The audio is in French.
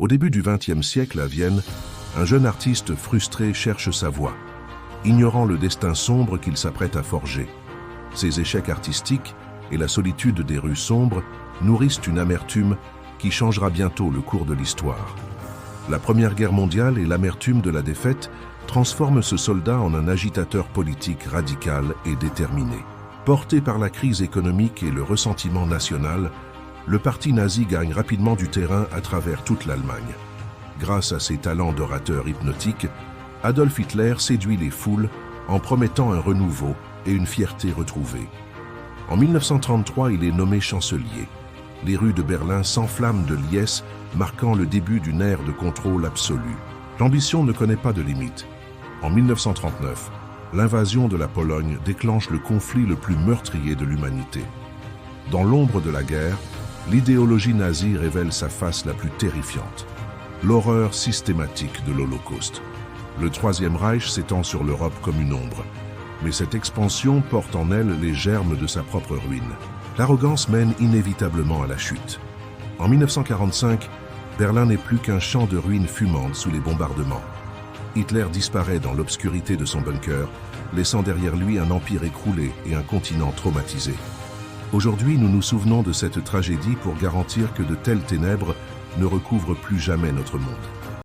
Au début du XXe siècle à Vienne, un jeune artiste frustré cherche sa voie, ignorant le destin sombre qu'il s'apprête à forger. Ses échecs artistiques et la solitude des rues sombres nourrissent une amertume qui changera bientôt le cours de l'histoire. La Première Guerre mondiale et l'amertume de la défaite transforment ce soldat en un agitateur politique radical et déterminé. Porté par la crise économique et le ressentiment national, le parti nazi gagne rapidement du terrain à travers toute l'Allemagne. Grâce à ses talents d'orateur hypnotique, Adolf Hitler séduit les foules en promettant un renouveau et une fierté retrouvée. En 1933, il est nommé chancelier. Les rues de Berlin s'enflamment de liesse, marquant le début d'une ère de contrôle absolu. L'ambition ne connaît pas de limite. En 1939, l'invasion de la Pologne déclenche le conflit le plus meurtrier de l'humanité. Dans l'ombre de la guerre, l'idéologie nazie révèle sa face la plus terrifiante. L'horreur systématique de l'Holocauste. Le Troisième Reich s'étend sur l'Europe comme une ombre. Mais cette expansion porte en elle les germes de sa propre ruine. L'arrogance mène inévitablement à la chute. En 1945, Berlin n'est plus qu'un champ de ruines fumantes sous les bombardements. Hitler disparaît dans l'obscurité de son bunker, laissant derrière lui un empire écroulé et un continent traumatisé. Aujourd'hui, nous nous souvenons de cette tragédie pour garantir que de telles ténèbres ne recouvrent plus jamais notre monde.